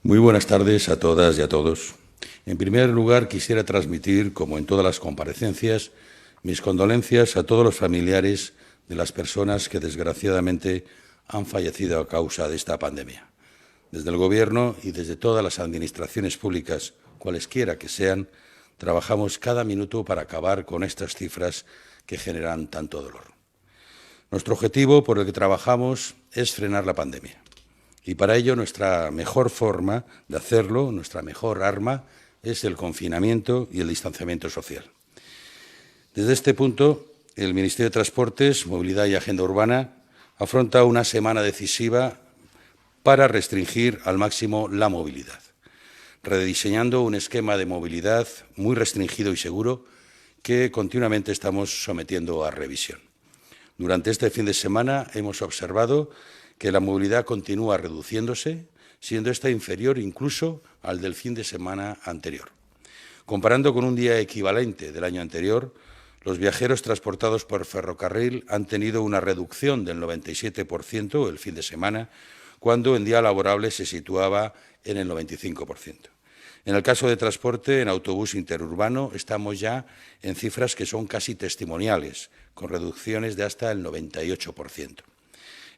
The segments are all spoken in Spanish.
Muy buenas tardes a todas y a todos. En primer lugar, quisiera transmitir, como en todas las comparecencias, mis condolencias a todos los familiares de las personas que, desgraciadamente, han fallecido a causa de esta pandemia. Desde el Gobierno y desde todas las administraciones públicas, cualesquiera que sean, trabajamos cada minuto para acabar con estas cifras que generan tanto dolor. Nuestro objetivo por el que trabajamos es frenar la pandemia. Y para ello nuestra mejor forma de hacerlo, nuestra mejor arma, es el confinamiento y el distanciamiento social. Desde este punto, el Ministerio de Transportes, Movilidad y Agenda Urbana afronta una semana decisiva para restringir al máximo la movilidad, rediseñando un esquema de movilidad muy restringido y seguro que continuamente estamos sometiendo a revisión. Durante este fin de semana hemos observado que la movilidad continúa reduciéndose, siendo esta inferior incluso al del fin de semana anterior. Comparando con un día equivalente del año anterior, los viajeros transportados por ferrocarril han tenido una reducción del 97% el fin de semana, cuando en día laborable se situaba en el 95%. En el caso de transporte en autobús interurbano estamos ya en cifras que son casi testimoniales, con reducciones de hasta el 98%.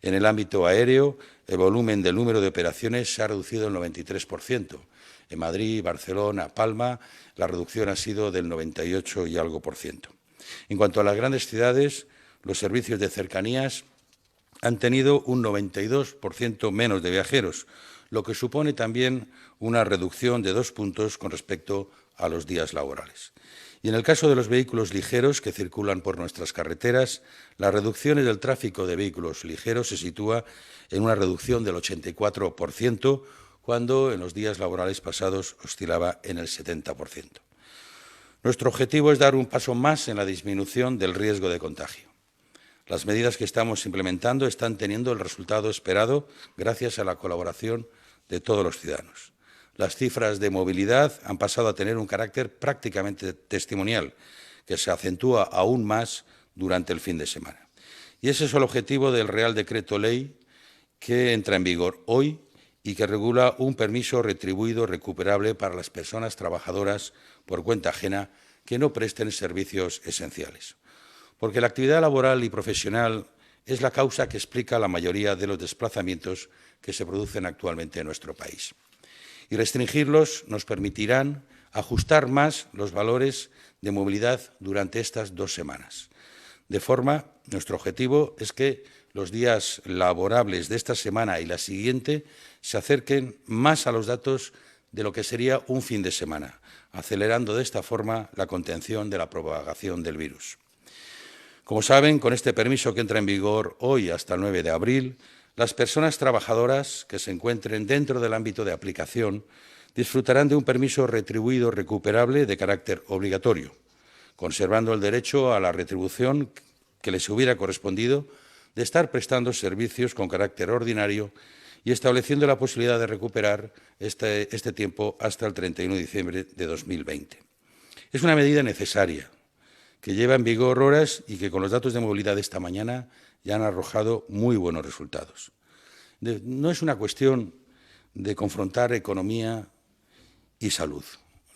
En el ámbito aéreo, el volumen del número de operaciones se ha reducido el 93%. En Madrid, Barcelona, Palma, la reducción ha sido del 98 y algo por ciento. En cuanto a las grandes ciudades, los servicios de cercanías han tenido un 92% menos de viajeros, lo que supone también una reducción de 2 puntos con respecto a los días laborales. Y en el caso de los vehículos ligeros que circulan por nuestras carreteras, las reducciones del tráfico de vehículos ligeros se sitúa en una reducción del 84%, cuando en los días laborales pasados oscilaba en el 70%. Nuestro objetivo es dar un paso más en la disminución del riesgo de contagio. Las medidas que estamos implementando están teniendo el resultado esperado gracias a la colaboración de todos los ciudadanos. Las cifras de movilidad han pasado a tener un carácter prácticamente testimonial, que se acentúa aún más durante el fin de semana. Y ese es el objetivo del Real Decreto Ley que entra en vigor hoy y que regula un permiso retribuido recuperable para las personas trabajadoras por cuenta ajena que no presten servicios esenciales. Porque la actividad laboral y profesional es la causa que explica la mayoría de los desplazamientos que se producen actualmente en nuestro país. Y restringirlos nos permitirán ajustar más los valores de movilidad durante estas 2 semanas. De forma, nuestro objetivo es que los días laborables de esta semana y la siguiente se acerquen más a los datos de lo que sería un fin de semana, acelerando de esta forma la contención de la propagación del virus. Como saben, con este permiso que entra en vigor hoy hasta el 9 de abril, las personas trabajadoras que se encuentren dentro del ámbito de aplicación disfrutarán de un permiso retribuido recuperable de carácter obligatorio, conservando el derecho a la retribución que les hubiera correspondido de estar prestando servicios con carácter ordinario y estableciendo la posibilidad de recuperar este tiempo hasta el 31 de diciembre de 2020. Es una medida necesaria, que lleva en vigor horas y que con los datos de movilidad de esta mañana ya han arrojado muy buenos resultados. No es una cuestión de confrontar economía y salud.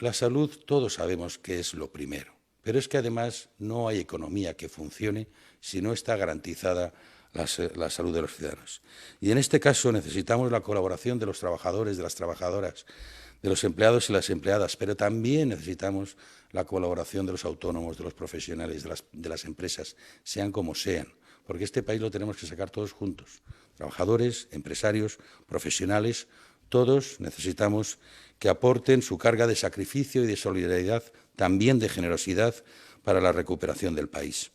La salud todos sabemos que es lo primero, pero es que además no hay economía que funcione si no está garantizada la salud de los ciudadanos. Y en este caso necesitamos la colaboración de los trabajadores, de las trabajadoras, de los empleados y las empleadas, pero también necesitamos la colaboración de los autónomos, de los profesionales, de las empresas, sean como sean, porque este país lo tenemos que sacar todos juntos. Trabajadores, empresarios, profesionales, todos necesitamos que aporten su carga de sacrificio y de solidaridad, también de generosidad, para la recuperación del país.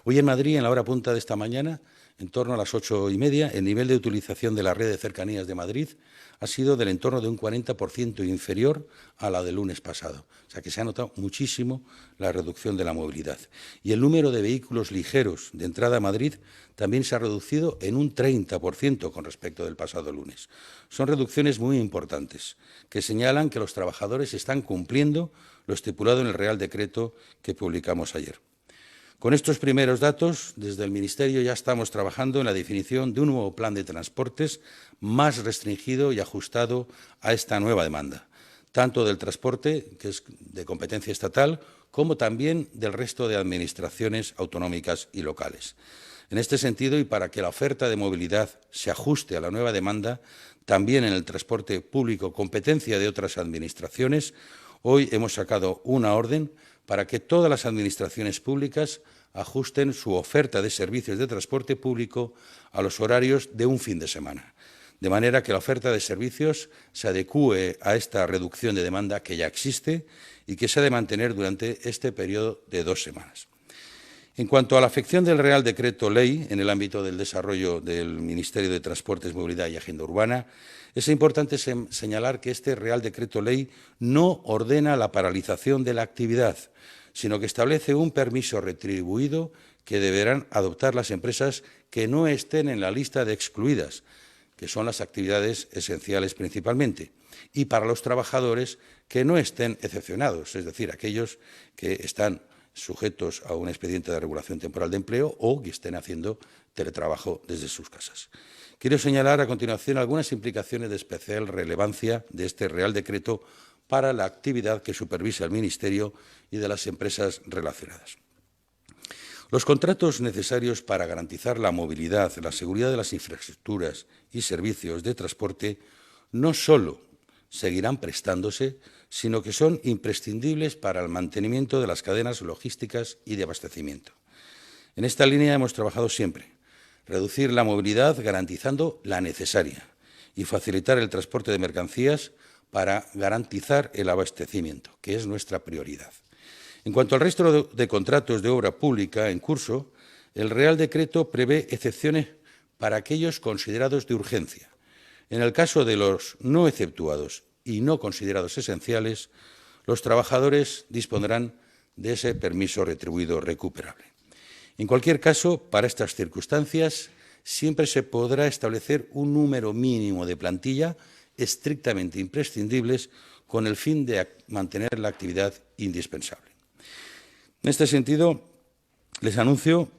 Hoy en Madrid, en la hora punta de esta mañana, en torno a las 8:30, el nivel de utilización de la red de cercanías de Madrid ha sido del entorno de un 40% inferior a la del lunes pasado. O sea que se ha notado muchísimo la reducción de la movilidad. Y el número de vehículos ligeros de entrada a Madrid también se ha reducido en un 30% con respecto del pasado lunes. Son reducciones muy importantes que señalan que los trabajadores están cumpliendo lo estipulado en el Real Decreto que publicamos ayer. Con estos primeros datos, desde el Ministerio ya estamos trabajando en la definición de un nuevo plan de transportes más restringido y ajustado a esta nueva demanda, tanto del transporte, que es de competencia estatal, como también del resto de administraciones autonómicas y locales. En este sentido, y para que la oferta de movilidad se ajuste a la nueva demanda, también en el transporte público, competencia de otras administraciones, hoy hemos sacado una orden para que todas las administraciones públicas ajusten su oferta de servicios de transporte público a los horarios de un fin de semana, de manera que la oferta de servicios se adecúe a esta reducción de demanda que ya existe y que se ha de mantener durante este periodo de 2 semanas. En cuanto a la afección del Real Decreto Ley en el ámbito del desarrollo del Ministerio de Transportes, Movilidad y Agenda Urbana, es importante señalar que este Real Decreto Ley no ordena la paralización de la actividad, sino que establece un permiso retribuido que deberán adoptar las empresas que no estén en la lista de excluidas, que son las actividades esenciales principalmente, y para los trabajadores que no estén excepcionados, es decir, aquellos que están sujetos a un expediente de regulación temporal de empleo o que estén haciendo teletrabajo desde sus casas. Quiero señalar a continuación algunas implicaciones de especial relevancia de este Real Decreto para la actividad que supervisa el Ministerio y de las empresas relacionadas. Los contratos necesarios para garantizar la movilidad, la seguridad de las infraestructuras y servicios de transporte no solo seguirán prestándose, sino que son imprescindibles para el mantenimiento de las cadenas logísticas y de abastecimiento. En esta línea hemos trabajado siempre: reducir la movilidad garantizando la necesaria y facilitar el transporte de mercancías para garantizar el abastecimiento, que es nuestra prioridad. En cuanto al resto de contratos de obra pública en curso, el Real Decreto prevé excepciones para aquellos considerados de urgencia. En el caso de los no exceptuados y no considerados esenciales, los trabajadores dispondrán de ese permiso retribuido recuperable. En cualquier caso, para estas circunstancias, siempre se podrá establecer un número mínimo de plantilla estrictamente imprescindibles con el fin de mantener la actividad indispensable. En este sentido, les anuncio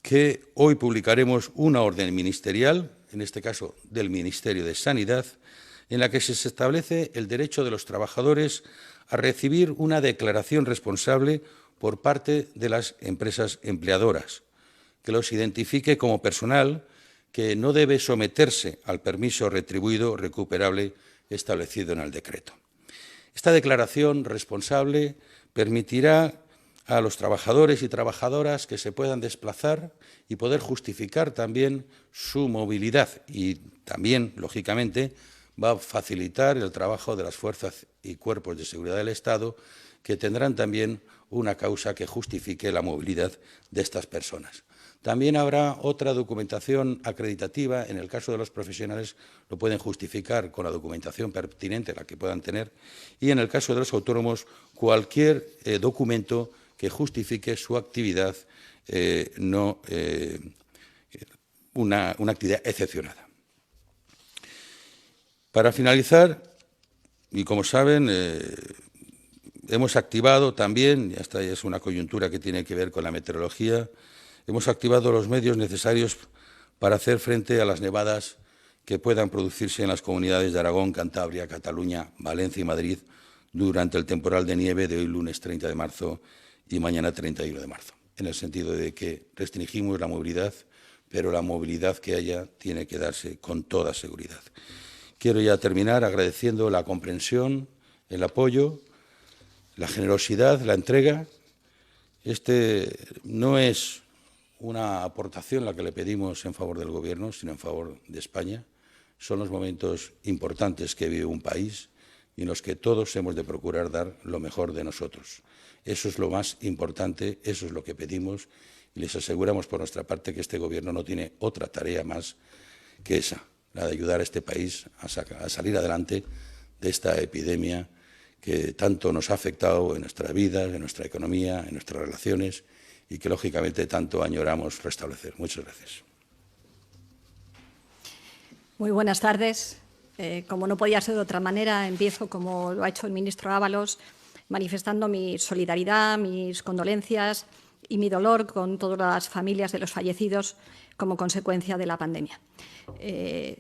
que hoy publicaremos una orden ministerial, en este caso del Ministerio de Sanidad, en la que se establece el derecho de los trabajadores a recibir una declaración responsable por parte de las empresas empleadoras, que los identifique como personal que no debe someterse al permiso retribuido recuperable establecido en el decreto. Esta declaración responsable permitirá a los trabajadores y trabajadoras que se puedan desplazar y poder justificar también su movilidad y también, lógicamente, va a facilitar el trabajo de las fuerzas y cuerpos de seguridad del Estado, que tendrán también una causa que justifique la movilidad de estas personas. También habrá otra documentación acreditativa. En el caso de los profesionales lo pueden justificar con la documentación pertinente, la que puedan tener, y en el caso de los autónomos cualquier documento que justifique su actividad, una actividad excepcionada. Para finalizar, y como saben, hemos activado también, y esta es una coyuntura que tiene que ver con la meteorología, hemos activado los medios necesarios para hacer frente a las nevadas que puedan producirse en las comunidades de Aragón, Cantabria, Cataluña, Valencia y Madrid durante el temporal de nieve de hoy lunes 30 de marzo y mañana 31 de marzo, en el sentido de que restringimos la movilidad, pero la movilidad que haya tiene que darse con toda seguridad. Quiero ya terminar agradeciendo la comprensión, el apoyo, la generosidad, la entrega. Este no es una aportación la que le pedimos en favor del Gobierno, sino en favor de España. Son los momentos importantes que vive un país y en los que todos hemos de procurar dar lo mejor de nosotros. Eso es lo más importante, eso es lo que pedimos y les aseguramos por nuestra parte que este Gobierno no tiene otra tarea más que esa, la de ayudar a este país a salir adelante de esta epidemia que tanto nos ha afectado en nuestra vida, en nuestra economía, en nuestras relaciones y que, lógicamente, tanto añoramos restablecer. Muchas gracias. Muy buenas tardes. Como no podía ser de otra manera, empiezo, como lo ha hecho el ministro Ábalos, manifestando mi solidaridad, mis condolencias y mi dolor con todas las familias de los fallecidos como consecuencia de la pandemia.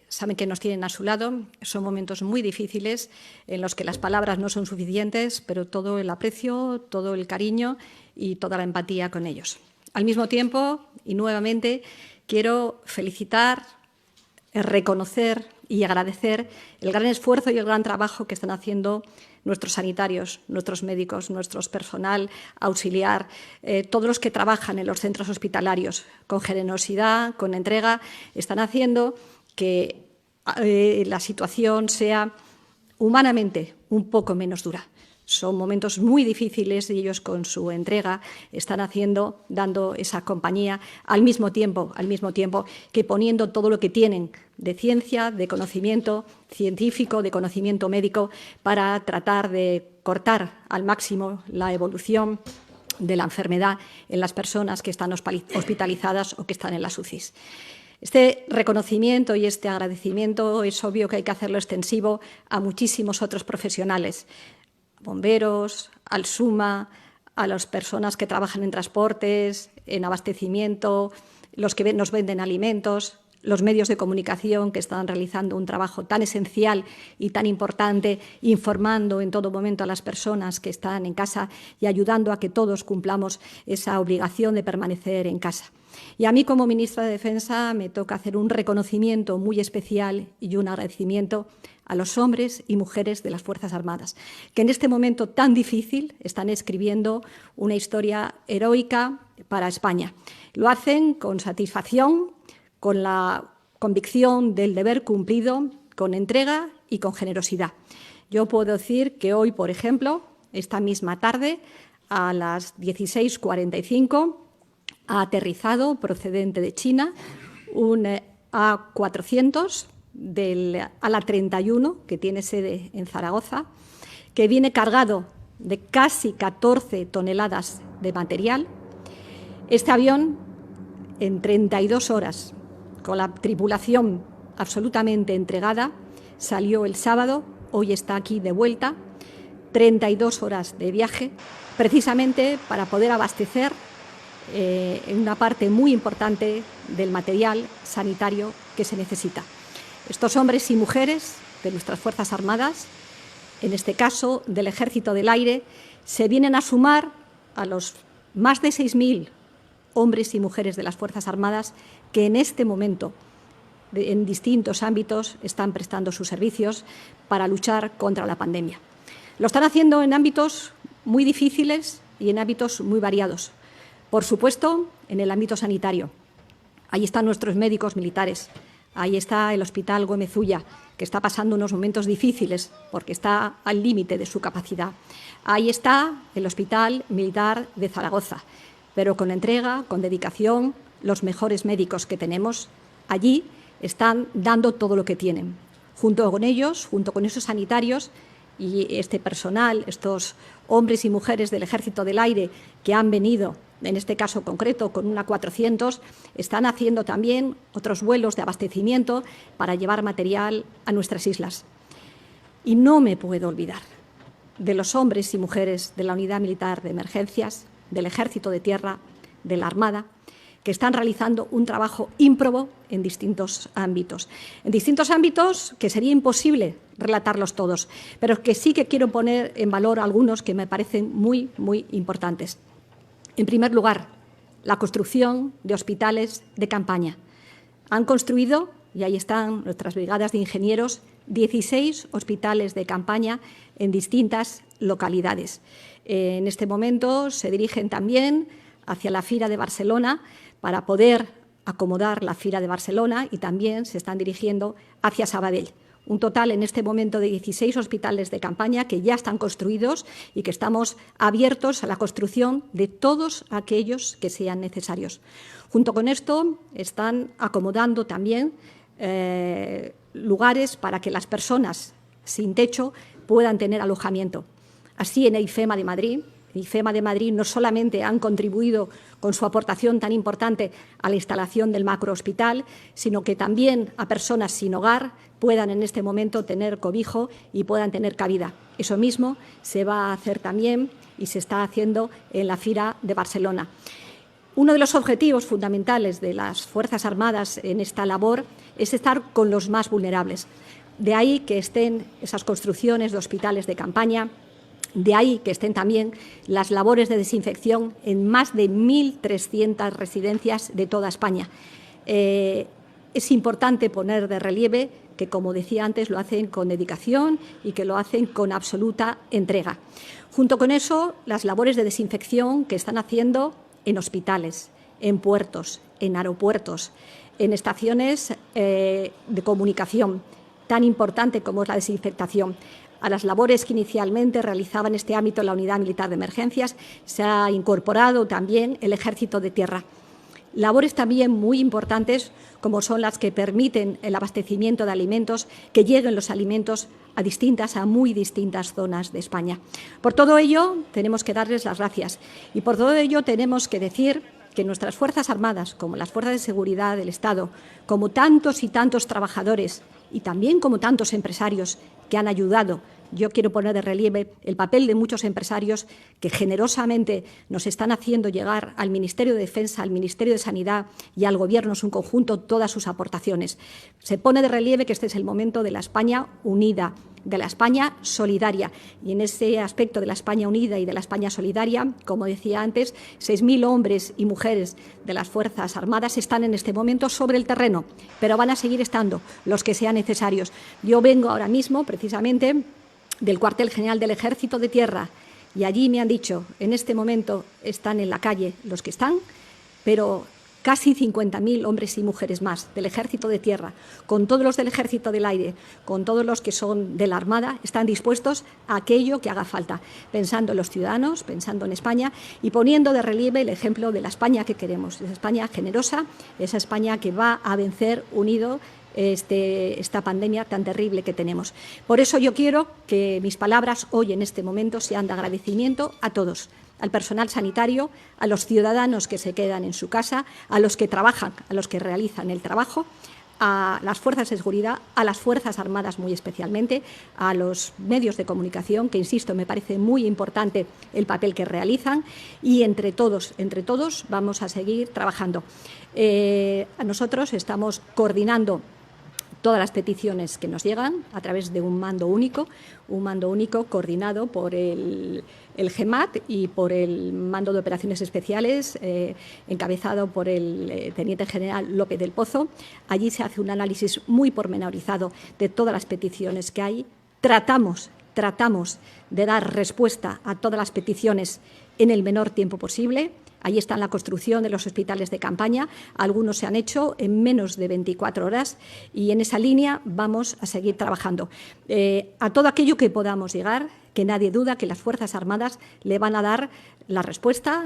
Saben que nos tienen a su lado, son momentos muy difíciles en los que las palabras no son suficientes, pero todo el aprecio, todo el cariño y toda la empatía con ellos. Al mismo tiempo, y nuevamente, quiero felicitar, reconocer y agradecer el gran esfuerzo y el gran trabajo que están haciendo nuestros sanitarios, nuestros médicos, nuestro personal auxiliar, todos los que trabajan en los centros hospitalarios, con generosidad, con entrega, están haciendo que la situación sea humanamente un poco menos dura. Son momentos muy difíciles y ellos con su entrega están dando esa compañía al mismo tiempo que poniendo todo lo que tienen de ciencia, de conocimiento científico, de conocimiento médico para tratar de cortar al máximo la evolución de la enfermedad en las personas que están hospitalizadas o que están en las UCIs. Este reconocimiento y este agradecimiento es obvio que hay que hacerlo extensivo a muchísimos otros profesionales, bomberos, al SUMA, a las personas que trabajan en transportes, en abastecimiento, los que nos venden alimentos, los medios de comunicación que están realizando un trabajo tan esencial y tan importante, informando en todo momento a las personas que están en casa y ayudando a que todos cumplamos esa obligación de permanecer en casa. Y a mí, como ministra de Defensa, me toca hacer un reconocimiento muy especial y un agradecimiento a los hombres y mujeres de las Fuerzas Armadas, que en este momento tan difícil están escribiendo una historia heroica para España. Lo hacen con satisfacción, con la convicción del deber cumplido, con entrega y con generosidad. Yo puedo decir que hoy, por ejemplo, esta misma tarde, a las 16:45, ha aterrizado, procedente de China, un A400 del ala 31, que tiene sede en Zaragoza, que viene cargado de casi 14 toneladas de material. Este avión, en 32 horas, con la tripulación absolutamente entregada, salió el sábado, hoy está aquí de vuelta, 32 horas de viaje, precisamente para poder abastecer en una parte muy importante del material sanitario que se necesita. Estos hombres y mujeres de nuestras Fuerzas Armadas, en este caso del Ejército del Aire, se vienen a sumar a los más de 6.000 hombres y mujeres de las Fuerzas Armadas que en este momento, en distintos ámbitos, están prestando sus servicios para luchar contra la pandemia. Lo están haciendo en ámbitos muy difíciles y en ámbitos muy variados. Por supuesto, en el ámbito sanitario. Ahí están nuestros médicos militares. Ahí está el Hospital Gómez Ulla, que está pasando unos momentos difíciles porque está al límite de su capacidad. Ahí está el Hospital Militar de Zaragoza, pero con entrega, con dedicación, los mejores médicos que tenemos allí están dando todo lo que tienen. Junto con ellos, junto con esos sanitarios y este personal, estos hombres y mujeres del Ejército del Aire que han venido, en este caso concreto con una 400, están haciendo también otros vuelos de abastecimiento para llevar material a nuestras islas. Y no me puedo olvidar de los hombres y mujeres de la Unidad Militar de Emergencias, del Ejército de Tierra, de la Armada, que están realizando un trabajo ímprobo en distintos ámbitos. En distintos ámbitos que sería imposible relatarlos todos, pero que sí que quiero poner en valor algunos que me parecen muy, muy importantes. En primer lugar, la construcción de hospitales de campaña. Han construido, y ahí están nuestras brigadas de ingenieros, 16 hospitales de campaña en distintas localidades. En este momento se dirigen también hacia la Fira de Barcelona para poder acomodar la Fira de Barcelona y también se están dirigiendo hacia Sabadell. Un total en este momento de 16 hospitales de campaña que ya están construidos y que estamos abiertos a la construcción de todos aquellos que sean necesarios. Junto con esto están acomodando también lugares para que las personas sin techo puedan tener alojamiento. Así en el IFEMA de Madrid. El IFEMA de Madrid no solamente han contribuido con su aportación tan importante a la instalación del macrohospital, sino que también a personas sin hogar puedan en este momento tener cobijo y puedan tener cabida. Eso mismo se va a hacer también y se está haciendo en la Fira de Barcelona. Uno de los objetivos fundamentales de las Fuerzas Armadas en esta labor es estar con los más vulnerables. De ahí que estén esas construcciones de hospitales de campaña, de ahí que estén también las labores de desinfección en más de 1.300 residencias de toda España. Es importante poner de relieve que, como decía antes, lo hacen con dedicación y que lo hacen con absoluta entrega. Junto con eso, las labores de desinfección que están haciendo en hospitales, en puertos, en aeropuertos, en estaciones de comunicación, tan importante como es la desinfectación. A las labores que inicialmente realizaba en este ámbito la Unidad Militar de Emergencias se ha incorporado también el Ejército de Tierra. Labores también muy importantes como son las que permiten el abastecimiento de alimentos, que lleguen los alimentos a muy distintas zonas de España. Por todo ello tenemos que darles las gracias y por todo ello tenemos que decir que nuestras Fuerzas Armadas, como las Fuerzas de Seguridad del Estado, como tantos y tantos trabajadores y también como tantos empresarios que han ayudado. Yo quiero poner de relieve el papel de muchos empresarios que generosamente nos están haciendo llegar al Ministerio de Defensa, al Ministerio de Sanidad y al Gobierno en su conjunto todas sus aportaciones. Se pone de relieve que este es el momento de la España unida, de la España solidaria. Y en ese aspecto de la España unida y de la España solidaria, como decía antes, 6.000 hombres y mujeres de las Fuerzas Armadas están en este momento sobre el terreno, pero van a seguir estando los que sean necesarios. Yo vengo ahora mismo, precisamente, del cuartel general del Ejército de Tierra y allí me han dicho, en este momento están en la calle los que están, pero casi 50.000 hombres y mujeres más del Ejército de Tierra, con todos los del Ejército del Aire, con todos los que son de la Armada, están dispuestos a aquello que haga falta, pensando en los ciudadanos, pensando en España y poniendo de relieve el ejemplo de la España que queremos, esa España generosa, esa España que va a vencer unido esta pandemia tan terrible que tenemos. Por eso yo quiero que mis palabras hoy en este momento sean de agradecimiento a todos, al personal sanitario, a los ciudadanos que se quedan en su casa, a los que trabajan, a los que realizan el trabajo, a las fuerzas de seguridad, a las Fuerzas Armadas muy especialmente, a los medios de comunicación, que insisto, me parece muy importante el papel que realizan y entre todos vamos a seguir trabajando. Nosotros estamos coordinando todas las peticiones que nos llegan a través de un mando único coordinado por el GEMAT y por el Mando de Operaciones Especiales, encabezado por el Teniente General López del Pozo. Allí se hace un análisis muy pormenorizado de todas las peticiones que hay. Tratamos de dar respuesta a todas las peticiones en el menor tiempo posible. Allí está la construcción de los hospitales de campaña. Algunos se han hecho en menos de 24 horas y en esa línea vamos a seguir trabajando. A todo aquello que podamos llegar, que nadie duda que las Fuerzas Armadas le van a dar la respuesta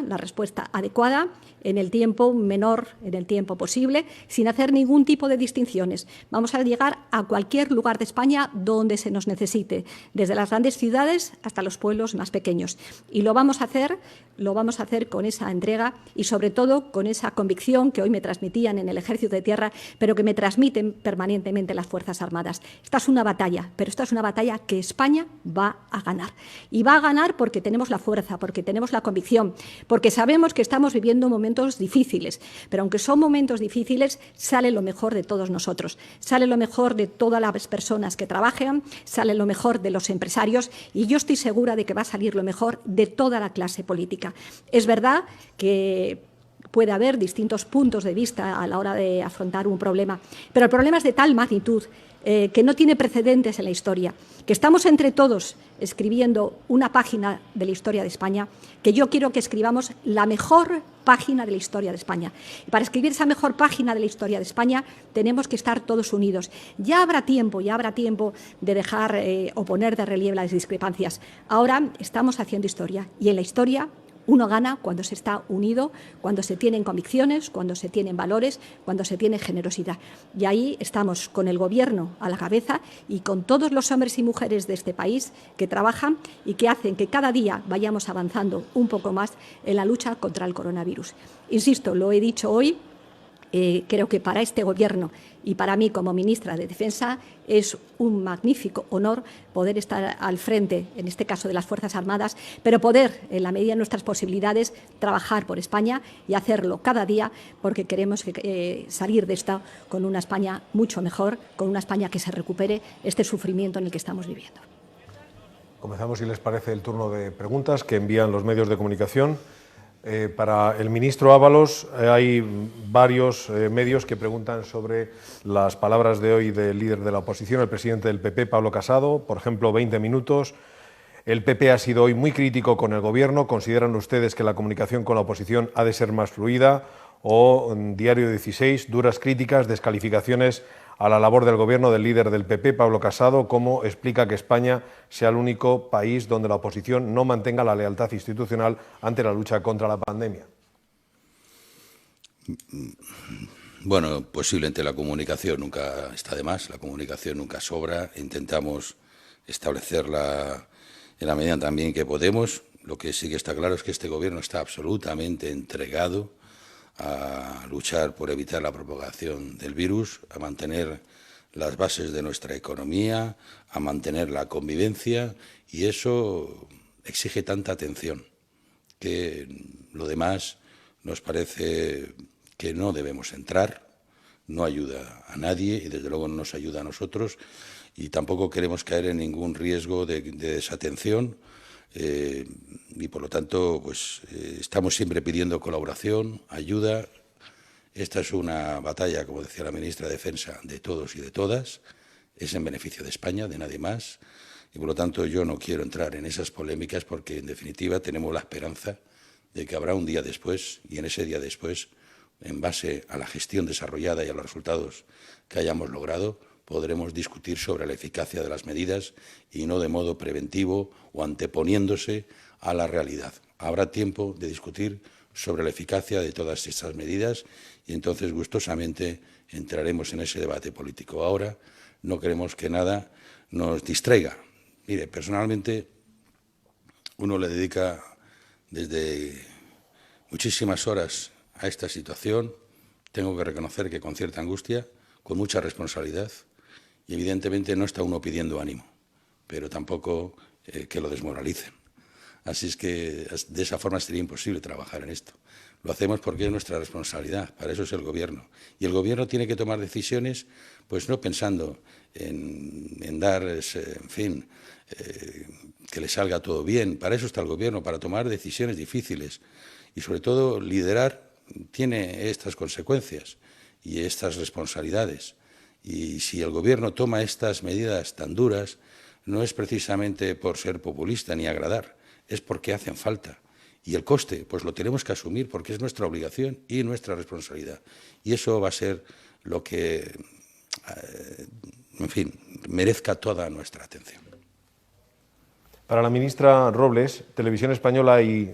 adecuada en el tiempo menor, en el tiempo posible, sin hacer ningún tipo de distinciones. Vamos a llegar a cualquier lugar de España donde se nos necesite, desde las grandes ciudades hasta los pueblos más pequeños. Y lo vamos a hacer con esa entrega y, sobre todo, con esa convicción que hoy me transmitían en el Ejército de Tierra, pero que me transmiten permanentemente las Fuerzas Armadas. Esta es una batalla, pero esta es una batalla que España va a ganar. Y va a ganar porque tenemos la fuerza, porque tenemos la convicción, porque sabemos que estamos viviendo momentos difíciles, pero aunque son momentos difíciles, sale lo mejor de todos nosotros, sale lo mejor de todas las personas que trabajan, sale lo mejor de los empresarios y yo estoy segura de que va a salir lo mejor de toda la clase política. Es verdad que puede haber distintos puntos de vista a la hora de afrontar un problema, pero el problema es de tal magnitud que no tiene precedentes en la historia, que estamos entre todos escribiendo una página de la historia de España, que yo quiero que escribamos la mejor página de la historia de España. Y para escribir esa mejor página de la historia de España tenemos que estar todos unidos. Ya habrá tiempo de dejar o poner de relieve las discrepancias. Ahora estamos haciendo historia y en la historia uno gana cuando se está unido, cuando se tienen convicciones, cuando se tienen valores, cuando se tiene generosidad. Y ahí estamos con el Gobierno a la cabeza y con todos los hombres y mujeres de este país que trabajan y que hacen que cada día vayamos avanzando un poco más en la lucha contra el coronavirus. Insisto, lo he dicho hoy, Creo que para este Gobierno y para mí como ministra de Defensa es un magnífico honor poder estar al frente, en este caso de las Fuerzas Armadas, pero poder, en la medida de nuestras posibilidades, trabajar por España y hacerlo cada día, porque queremos salir de esta con una España mucho mejor, con una España que se recupere este sufrimiento en el que estamos viviendo. Comenzamos, si les parece, el turno de preguntas que envían los medios de comunicación. Para el ministro Ábalos hay varios medios que preguntan sobre las palabras de hoy del líder de la oposición, el presidente del PP, Pablo Casado. Por ejemplo, 20 minutos. El PP ha sido hoy muy crítico con el Gobierno. ¿Consideran ustedes que la comunicación con la oposición ha de ser más fluida? O Diario 16, duras críticas, descalificaciones a la labor del Gobierno del líder del PP, Pablo Casado. ¿Cómo explica que España sea el único país donde la oposición no mantenga la lealtad institucional ante la lucha contra la pandemia? Bueno, posiblemente la comunicación nunca está de más, la comunicación nunca sobra. Intentamos establecerla en la medida también que podemos. Lo que sí que está claro es que este Gobierno está absolutamente entregado a luchar por evitar la propagación del virus, a mantener las bases de nuestra economía, a mantener la convivencia, y eso exige tanta atención que lo demás nos parece que no debemos entrar, no ayuda a nadie y desde luego no nos ayuda a nosotros, y tampoco queremos caer en ningún riesgo de desatención. Y por lo tanto pues estamos siempre pidiendo colaboración, ayuda. Esta es una batalla, como decía la ministra de Defensa, de todos y de todas, es en beneficio de España, de nadie más, y por lo tanto yo no quiero entrar en esas polémicas porque en definitiva tenemos la esperanza de que habrá un día después, y en ese día después, en base a la gestión desarrollada y a los resultados que hayamos logrado, podremos discutir sobre la eficacia de las medidas y no de modo preventivo o anteponiéndose a la realidad. Habrá tiempo de discutir sobre la eficacia de todas estas medidas y entonces gustosamente entraremos en ese debate político. Ahora no queremos que nada nos distraiga. Mire, personalmente uno le dedica desde muchísimas horas a esta situación. Tengo que reconocer que con cierta angustia, con mucha responsabilidad, y evidentemente no está uno pidiendo ánimo, pero tampoco que lo desmoralicen. Así es que de esa forma sería imposible trabajar en esto. Lo hacemos porque es nuestra responsabilidad, para eso es el Gobierno. Y el Gobierno tiene que tomar decisiones, pues no pensando en dar, en fin, que le salga todo bien. Para eso está el Gobierno, para tomar decisiones difíciles. Y sobre todo liderar tiene estas consecuencias y estas responsabilidades. Y si el Gobierno toma estas medidas tan duras, no es precisamente por ser populista ni agradar, es porque hacen falta. Y el coste, pues lo tenemos que asumir porque es nuestra obligación y nuestra responsabilidad. Y eso va a ser lo que, en fin, merezca toda nuestra atención. Para la ministra Robles, Televisión Española y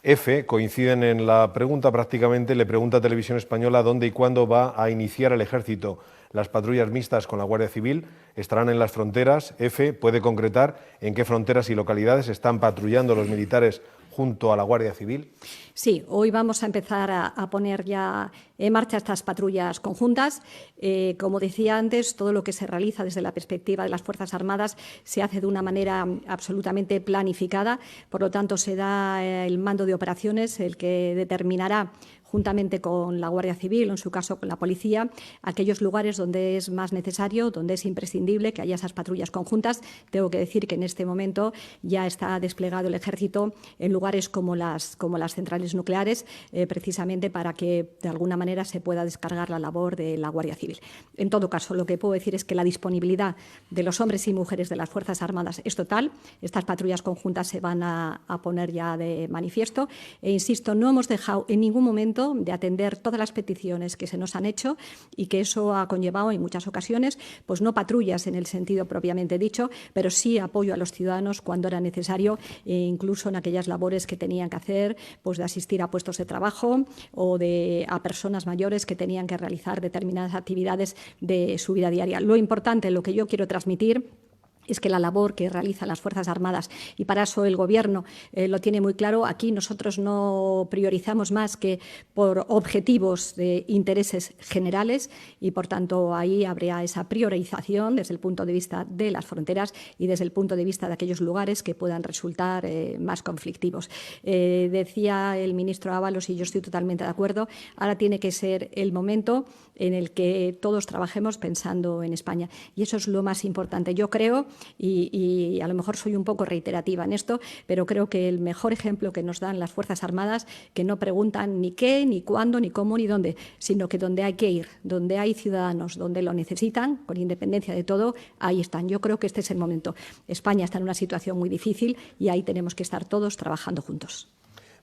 EFE coinciden en la pregunta prácticamente. Le pregunta a Televisión Española dónde y cuándo va a iniciar el Ejército las patrullas mixtas con la Guardia Civil. Estarán en las fronteras. EFE puede concretar en qué fronteras y localidades están patrullando los militares junto a la Guardia Civil. Sí, hoy vamos a empezar a poner ya en marcha estas patrullas conjuntas. Como decía antes, todo lo que se realiza desde la perspectiva de las Fuerzas Armadas se hace de una manera absolutamente planificada. Por lo tanto, se da el mando de operaciones el que determinará, juntamente con la Guardia Civil, o en su caso con la Policía, aquellos lugares donde es más necesario, donde es imprescindible que haya esas patrullas conjuntas. Tengo que decir que en este momento ya está desplegado el Ejército en lugares como las centrales nucleares, precisamente para que de alguna manera se pueda descargar la labor de la Guardia Civil. En todo caso, lo que puedo decir es que la disponibilidad de los hombres y mujeres de las Fuerzas Armadas es total. Estas patrullas conjuntas se van a poner ya de manifiesto. E insisto, no hemos dejado en ningún momento de atender todas las peticiones que se nos han hecho y que eso ha conllevado en muchas ocasiones, pues no patrullas en el sentido propiamente dicho, pero sí apoyo a los ciudadanos cuando era necesario, incluso en aquellas labores que tenían que hacer, pues de asistir a puestos de trabajo o a personas mayores que tenían que realizar determinadas actividades de su vida diaria. Lo importante, lo que yo quiero transmitir, es que la labor que realizan las Fuerzas Armadas, y para eso el Gobierno lo tiene muy claro, aquí nosotros no priorizamos más que por objetivos de intereses generales y, por tanto, ahí habría esa priorización desde el punto de vista de las fronteras y desde el punto de vista de aquellos lugares que puedan resultar más conflictivos. Decía el ministro Ábalos, y yo estoy totalmente de acuerdo, ahora tiene que ser el momento en el que todos trabajemos pensando en España. Y eso es lo más importante. Yo creo, y a lo mejor soy un poco reiterativa en esto, pero creo que el mejor ejemplo que nos dan las Fuerzas Armadas, que no preguntan ni qué, ni cuándo, ni cómo, ni dónde, sino que donde hay que ir, donde hay ciudadanos, donde lo necesitan, con independencia de todo, ahí están. Yo creo que este es el momento. España está en una situación muy difícil y ahí tenemos que estar todos trabajando juntos.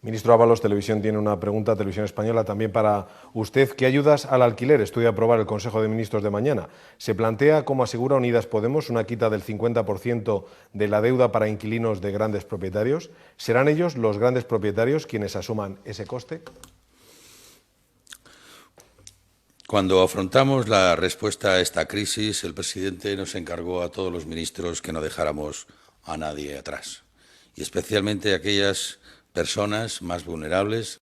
Ministro Ábalos, Televisión tiene una pregunta, Televisión Española, también para usted. ¿Qué ayudas al alquiler estudia aprobar el Consejo de Ministros de mañana? Se plantea, como asegura Unidas Podemos, una quita del 50% de la deuda para inquilinos de grandes propietarios. ¿Serán ellos, los grandes propietarios, quienes asuman ese coste? Cuando afrontamos la respuesta a esta crisis, el presidente nos encargó a todos los ministros que no dejáramos a nadie atrás, y especialmente a aquellas personas más vulnerables.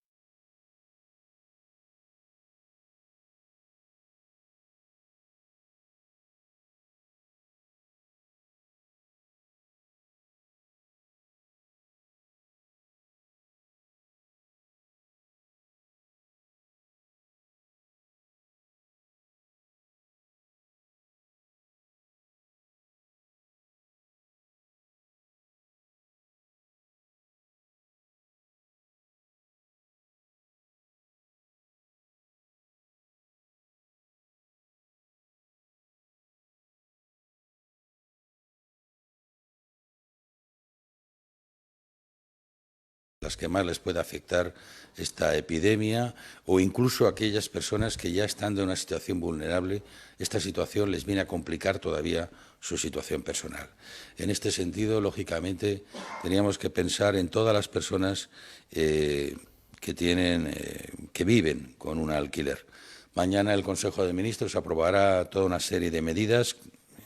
Las que más les puede afectar esta epidemia, o incluso aquellas personas que ya estando en una situación vulnerable, esta situación les viene a complicar todavía su situación personal. En este sentido, lógicamente, teníamos que pensar en todas las personas que viven con un alquiler. Mañana el Consejo de Ministros aprobará toda una serie de medidas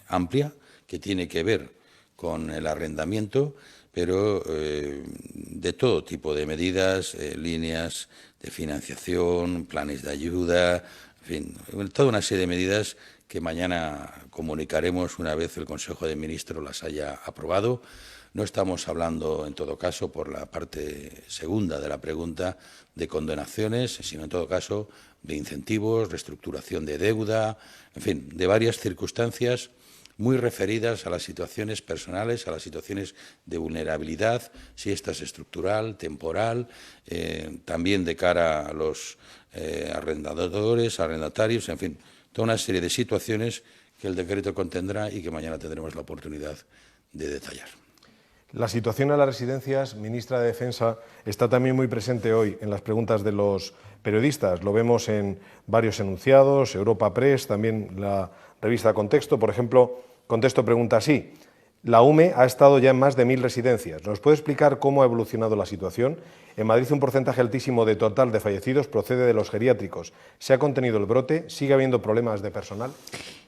amplia que tiene que ver con el arrendamiento, pero de todo tipo de medidas, líneas de financiación, planes de ayuda, en fin, toda una serie de medidas que mañana comunicaremos una vez el Consejo de Ministros las haya aprobado. No estamos hablando, en todo caso, por la parte segunda de la pregunta, de condonaciones, sino en todo caso de incentivos, reestructuración de deuda, en fin, de varias circunstancias muy referidas a las situaciones personales, a las situaciones de vulnerabilidad, si esta es estructural, temporal, también de cara a los arrendatarios, en fin, toda una serie de situaciones que el decreto contendrá y que mañana tendremos la oportunidad de detallar. La situación en las residencias, ministra de Defensa, está también muy presente hoy en las preguntas de los periodistas. Lo vemos en varios enunciados, Europa Press, también la revista Contexto. Por ejemplo, Contexto pregunta así: la UME ha estado ya en más de 1000 residencias. ¿Nos puede explicar cómo ha evolucionado la situación? En Madrid un porcentaje altísimo de total de fallecidos procede de los geriátricos. ¿Se ha contenido el brote? ¿Sigue habiendo problemas de personal?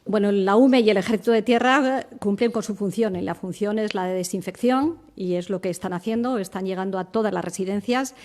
Bueno, la UME y el Ejército de Tierra cumplen con su función. Y la función es la de desinfección y es lo que están haciendo. Están llegando a todas las residencias.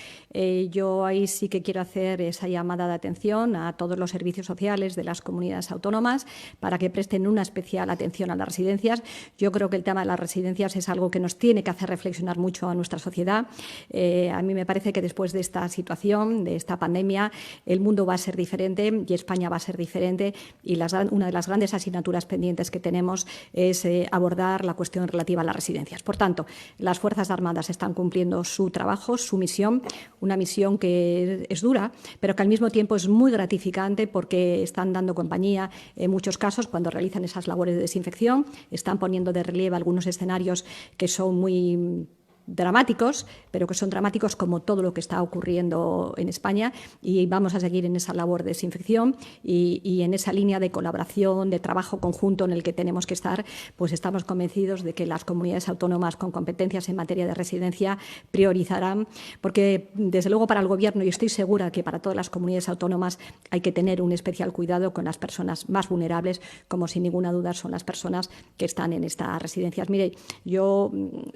Yo ahí sí que quiero hacer esa llamada de atención a todos los servicios sociales de las comunidades autónomas para que presten una especial atención a las residencias. Yo creo que el tema de las residencias es algo que nos tiene que hacer reflexionar mucho a nuestra sociedad. A mí me parece que después de esta situación, de esta pandemia, el mundo va a ser diferente y España va a ser diferente, y una de las grandes asignaturas pendientes que tenemos es abordar la cuestión relativa a las residencias. Por tanto, las Fuerzas Armadas están cumpliendo su trabajo, su misión, una misión que es dura, pero que al mismo tiempo es muy gratificante porque están dando compañía en muchos casos cuando realizan esas labores de desinfección, están poniendo de relieve algunos escenarios que son muy dramáticos, pero que son dramáticos como todo lo que está ocurriendo en España, y vamos a seguir en esa labor de desinfección y en esa línea de colaboración, de trabajo conjunto en el que tenemos que estar. Pues estamos convencidos de que las comunidades autónomas con competencias en materia de residencia priorizarán, porque desde luego para el Gobierno, y estoy segura que para todas las comunidades autónomas, hay que tener un especial cuidado con las personas más vulnerables, como sin ninguna duda son las personas que están en estas residencias. Mire, yo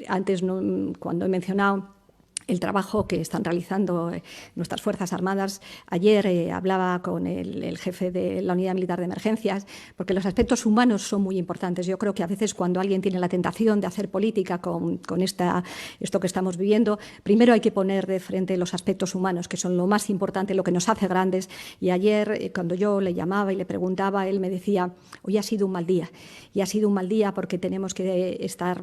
antes, cuando he mencionado el trabajo que están realizando nuestras Fuerzas Armadas, ayer hablaba con el jefe de la Unidad Militar de Emergencias, porque los aspectos humanos son muy importantes. Yo creo que a veces cuando alguien tiene la tentación de hacer política con esto que estamos viviendo, primero hay que poner de frente los aspectos humanos, que son lo más importante, lo que nos hace grandes. Y ayer, cuando yo le llamaba y le preguntaba, él me decía: hoy ha sido un mal día, y ha sido un mal día porque tenemos que estar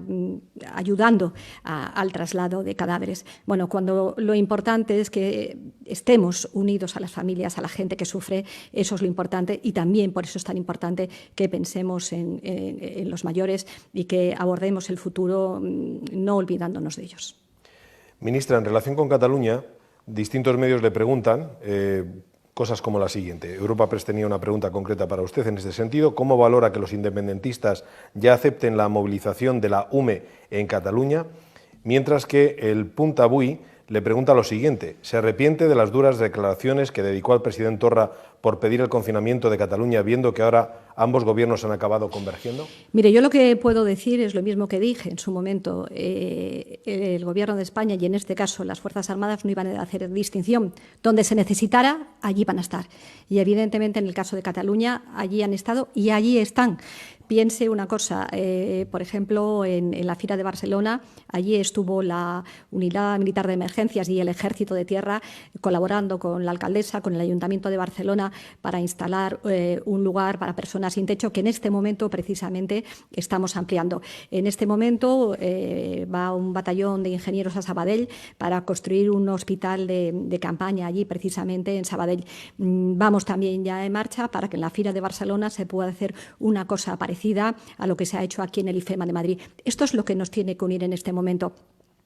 ayudando al traslado de cadáveres. Bueno, cuando lo importante es que estemos unidos a las familias, a la gente que sufre, eso es lo importante, y también por eso es tan importante que pensemos en los mayores y que abordemos el futuro no olvidándonos de ellos. Ministra, en relación con Cataluña, distintos medios le preguntan cosas como la siguiente. Europa Press tenía una pregunta concreta para usted en este sentido. ¿Cómo valora que los independentistas ya acepten la movilización de la UME en Cataluña? Mientras que el Punt Avui le pregunta lo siguiente: ¿se arrepiente de las duras declaraciones que dedicó al presidente Torra por pedir el confinamiento de Cataluña, viendo que ahora ambos gobiernos han acabado convergiendo? Mire, yo lo que puedo decir es lo mismo que dije en su momento. El Gobierno de España, y en este caso las Fuerzas Armadas, no iban a hacer distinción. Donde se necesitara, allí van a estar. Y evidentemente en el caso de Cataluña, allí han estado y allí están. Piense una cosa, por ejemplo, en la Fira de Barcelona, allí estuvo la Unidad Militar de Emergencias y el Ejército de Tierra colaborando con la alcaldesa, con el Ayuntamiento de Barcelona, para instalar un lugar para personas sin techo, que en este momento precisamente estamos ampliando. En este momento va un batallón de ingenieros a Sabadell para construir un hospital de campaña allí, precisamente en Sabadell. Vamos también ya en marcha para que en la Fira de Barcelona se pueda hacer una cosa parecida a lo que se ha hecho aquí en el IFEMA de Madrid. Esto es lo que nos tiene que unir en este momento.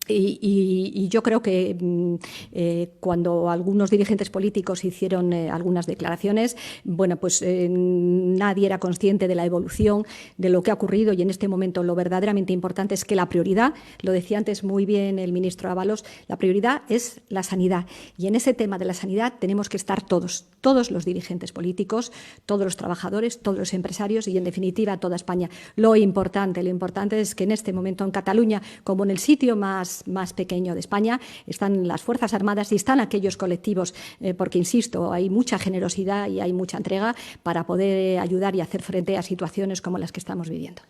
Y yo creo que cuando algunos dirigentes políticos hicieron algunas declaraciones, bueno, pues nadie era consciente de la evolución de lo que ha ocurrido, y en este momento lo verdaderamente importante es que la prioridad, lo decía antes muy bien el ministro Ábalos, la prioridad es la sanidad, y en ese tema de la sanidad tenemos que estar todos los dirigentes políticos, todos los trabajadores, todos los empresarios y en definitiva toda España. Lo importante es que en este momento en Cataluña, como en el sitio más pequeño de España, están las Fuerzas Armadas y están aquellos colectivos, porque, insisto, hay mucha generosidad y hay mucha entrega para poder ayudar y hacer frente a situaciones como las que estamos viviendo.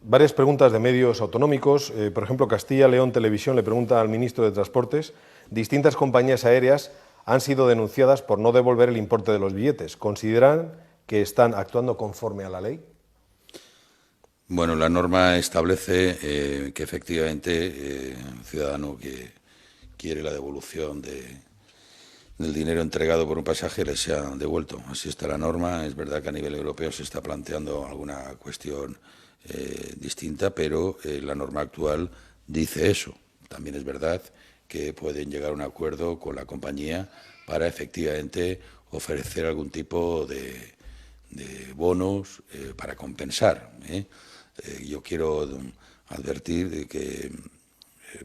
Varias preguntas de medios autonómicos. Por ejemplo, Castilla León Televisión le pregunta al ministro de Transportes: distintas compañías aéreas han sido denunciadas por no devolver el importe de los billetes. ¿Consideran que están actuando conforme a la ley? Bueno, la norma establece que efectivamente un ciudadano que quiere la devolución del dinero entregado por un pasajero le sea devuelto. Así está la norma. Es verdad que a nivel europeo se está planteando alguna cuestión distinta, pero la norma actual dice eso. También es verdad que pueden llegar a un acuerdo con la compañía para efectivamente ofrecer algún tipo de bonos para compensar. Yo quiero advertir de que,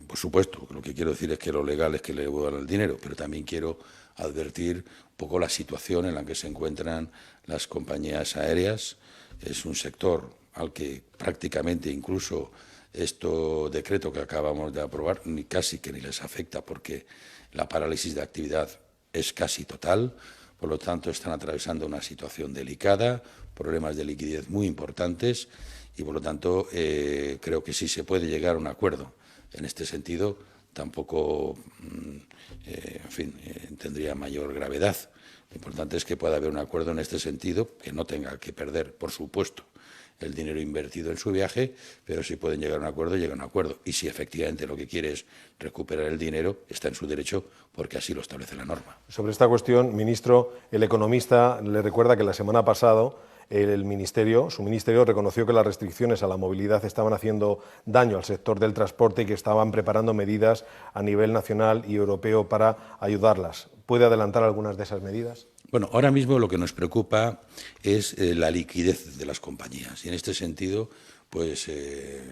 por supuesto, lo que quiero decir es que lo legal es que le devuelvan el dinero, pero también quiero advertir un poco la situación en la que se encuentran las compañías aéreas. Es un sector al que prácticamente incluso decreto que acabamos de aprobar casi que ni les afecta, porque la parálisis de actividad es casi total. Por lo tanto, están atravesando una situación delicada, problemas de liquidez muy importantes, y por lo tanto creo que sí se puede llegar a un acuerdo. En este sentido, tampoco tendría mayor gravedad. Lo importante es que pueda haber un acuerdo en este sentido, que no tenga que perder, por supuesto, el dinero invertido en su viaje, pero si pueden llegar a un acuerdo, llegan a un acuerdo. Y si efectivamente lo que quiere es recuperar el dinero, está en su derecho, porque así lo establece la norma. Sobre esta cuestión, ministro, El Economista le recuerda que la semana pasada su ministerio reconoció que las restricciones a la movilidad estaban haciendo daño al sector del transporte y que estaban preparando medidas a nivel nacional y europeo para ayudarlas. ¿Puede adelantar algunas de esas medidas? Bueno, ahora mismo lo que nos preocupa es la liquidez de las compañías y en este sentido, pues,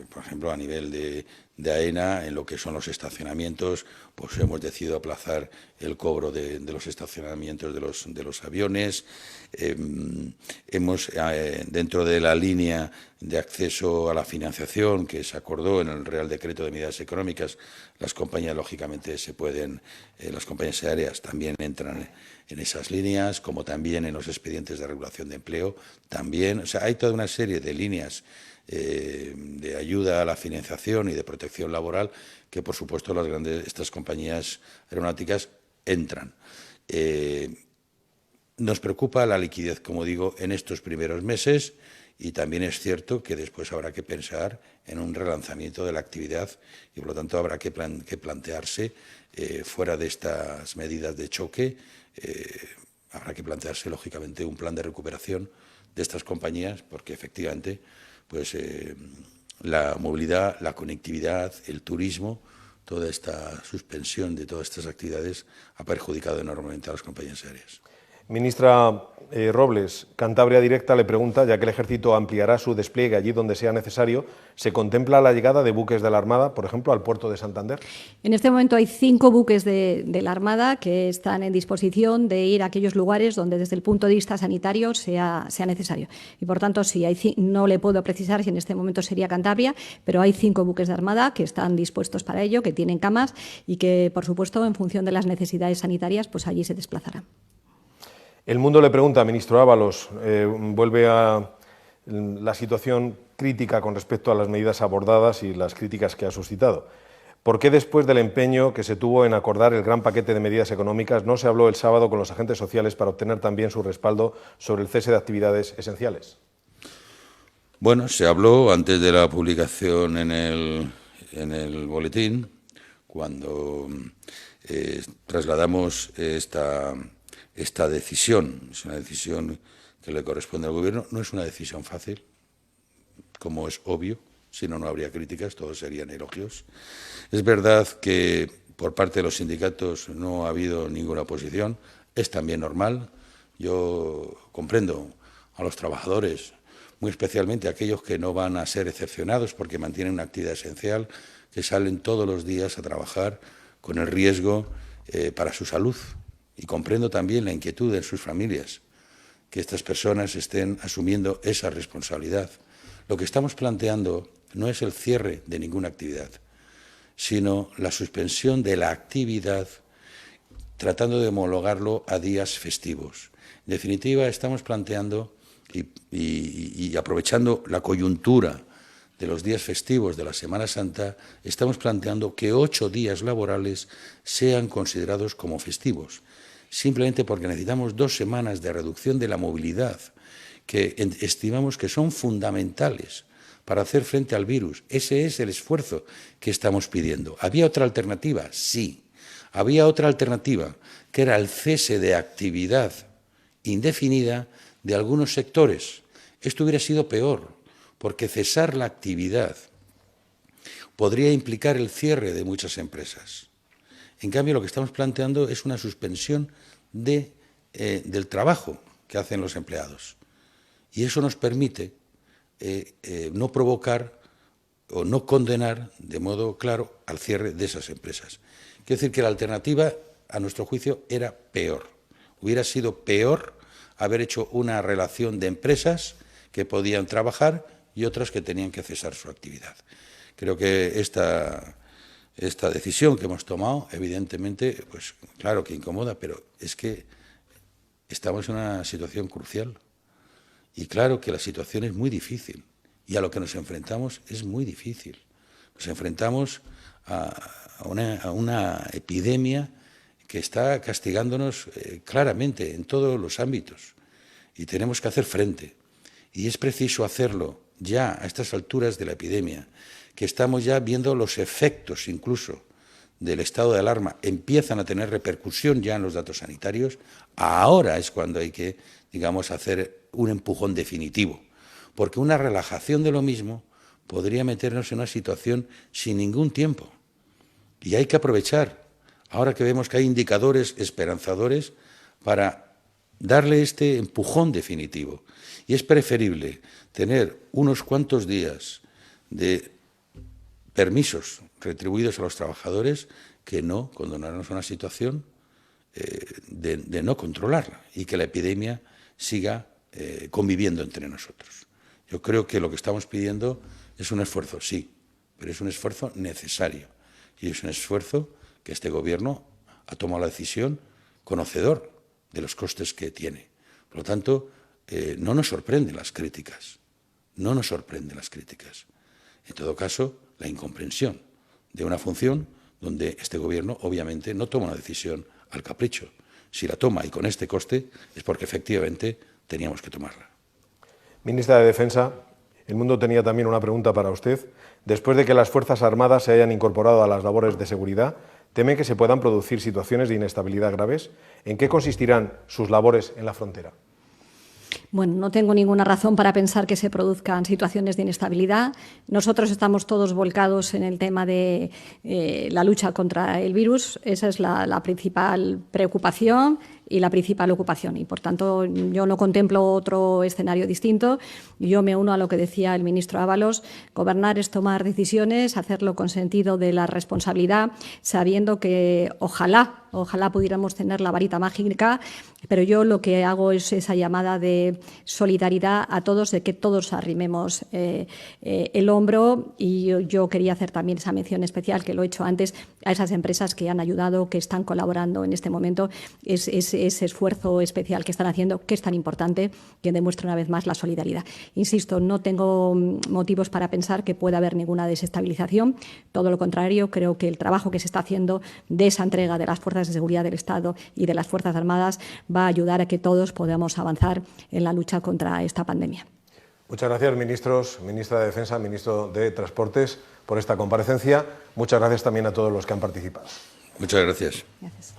por ejemplo, a nivel de AENA, en lo que son los estacionamientos, pues hemos decidido aplazar el cobro de los estacionamientos de los aviones. Hemos, dentro de la línea de acceso a la financiación que se acordó en el Real Decreto de Medidas Económicas, las compañías, lógicamente, las compañías aéreas también entran en esas líneas, como también en los expedientes de regulación de empleo, también. O sea, hay toda una serie de líneas de ayuda a la financiación y de protección laboral que, por supuesto, estas compañías aeronáuticas entran. Nos preocupa la liquidez, como digo, en estos primeros meses y también es cierto que después habrá que pensar en un relanzamiento de la actividad y, por lo tanto, habrá que plantearse, fuera de estas medidas de choque, habrá que plantearse, lógicamente, un plan de recuperación de estas compañías porque, efectivamente, pues la movilidad, la conectividad, el turismo, toda esta suspensión de todas estas actividades ha perjudicado enormemente a las compañías aéreas. Ministra Robles, Cantabria Directa le pregunta, ya que el Ejército ampliará su despliegue allí donde sea necesario, ¿se contempla la llegada de buques de la Armada, por ejemplo, al puerto de Santander? En este momento hay 5 buques de la Armada que están en disposición de ir a aquellos lugares donde desde el punto de vista sanitario sea necesario. Y, por tanto, no le puedo precisar si en este momento sería Cantabria, pero hay 5 buques de Armada que están dispuestos para ello, que tienen camas y que, por supuesto, en función de las necesidades sanitarias, pues allí se desplazarán. El Mundo le pregunta, ministro Ábalos, vuelve a la situación crítica con respecto a las medidas abordadas y las críticas que ha suscitado. ¿Por qué después del empeño que se tuvo en acordar el gran paquete de medidas económicas no se habló el sábado con los agentes sociales para obtener también su respaldo sobre el cese de actividades esenciales? Bueno, se habló antes de la publicación en el boletín, cuando trasladamos esta decisión. Es una decisión que le corresponde al Gobierno. No es una decisión fácil, como es obvio, si no, no habría críticas, todos serían elogios. Es verdad que por parte de los sindicatos no ha habido ninguna oposición, es también normal. Yo comprendo a los trabajadores, muy especialmente a aquellos que no van a ser excepcionados porque mantienen una actividad esencial, que salen todos los días a trabajar con el riesgo para su salud. Y comprendo también la inquietud de sus familias, que estas personas estén asumiendo esa responsabilidad. Lo que estamos planteando no es el cierre de ninguna actividad, sino la suspensión de la actividad tratando de homologarlo a días festivos. En definitiva, estamos planteando y aprovechando la coyuntura de los días festivos de la Semana Santa, estamos planteando que 8 días laborales sean considerados como festivos, simplemente porque necesitamos 2 semanas de reducción de la movilidad, que estimamos que son fundamentales para hacer frente al virus. Ese es el esfuerzo que estamos pidiendo. ¿Había otra alternativa? Sí. Había otra alternativa, que era el cese de actividad indefinida de algunos sectores. Esto hubiera sido peor, porque cesar la actividad podría implicar el cierre de muchas empresas. En cambio, lo que estamos planteando es una suspensión del trabajo que hacen los empleados. Y eso nos permite no provocar o no condenar de modo claro al cierre de esas empresas. Quiero decir que la alternativa, a nuestro juicio, era peor. Hubiera sido peor haber hecho una relación de empresas que podían trabajar y otras que tenían que cesar su actividad. Creo que esta decisión que hemos tomado, evidentemente, pues claro que incomoda, pero es que estamos en una situación crucial. Y claro que la situación es muy difícil y a lo que nos enfrentamos es muy difícil. Nos enfrentamos a una epidemia que está castigándonos claramente en todos los ámbitos y tenemos que hacer frente. Y es preciso hacerlo ya a estas alturas de la epidemia, que estamos ya viendo los efectos incluso del estado de alarma, empiezan a tener repercusión ya en los datos sanitarios. Ahora es cuando hay que, digamos, hacer un empujón definitivo, porque una relajación de lo mismo podría meternos en una situación sin ningún tiempo. Y hay que aprovechar, ahora que vemos que hay indicadores esperanzadores, para darle este empujón definitivo. Y es preferible tener unos cuantos días de permisos retribuidos a los trabajadores que no condenarnos a una situación de no controlarla y que la epidemia siga conviviendo entre nosotros. Yo creo que lo que estamos pidiendo es un esfuerzo, sí, pero es un esfuerzo necesario y es un esfuerzo que este Gobierno ha tomado la decisión conocedor de los costes que tiene. Por lo tanto, no nos sorprenden las críticas, no nos sorprenden las críticas. En todo caso, la incomprensión de una función donde este Gobierno, obviamente, no toma una decisión al capricho. Si la toma y con este coste, es porque efectivamente teníamos que tomarla. Ministra de Defensa, El Mundo tenía también una pregunta para usted. Después de que las Fuerzas Armadas se hayan incorporado a las labores de seguridad, ¿teme que se puedan producir situaciones de inestabilidad graves? ¿En qué consistirán sus labores en la frontera? Bueno, no tengo ninguna razón para pensar que se produzcan situaciones de inestabilidad. Nosotros estamos todos volcados en el tema de la lucha contra el virus. Esa es la principal preocupación y la principal ocupación. Y, por tanto, yo no contemplo otro escenario distinto. Yo me uno a lo que decía el ministro Ábalos. Gobernar es tomar decisiones, hacerlo con sentido de la responsabilidad, sabiendo que ojalá pudiéramos tener la varita mágica, pero yo lo que hago es esa llamada de solidaridad a todos, de que todos arrimemos el hombro, y yo quería hacer también esa mención especial, que lo he hecho antes, a esas empresas que han ayudado, que están colaborando en este momento, ese esfuerzo especial que están haciendo, que es tan importante, que demuestra una vez más la solidaridad. Insisto, no tengo motivos para pensar que pueda haber ninguna desestabilización, todo lo contrario, creo que el trabajo que se está haciendo de esa entrega de las fuerzas de seguridad del Estado y de las Fuerzas Armadas va a ayudar a que todos podamos avanzar en la lucha contra esta pandemia. Muchas gracias, ministros, ministra de Defensa, ministro de Transportes, por esta comparecencia. Muchas gracias también a todos los que han participado. Muchas gracias. Gracias.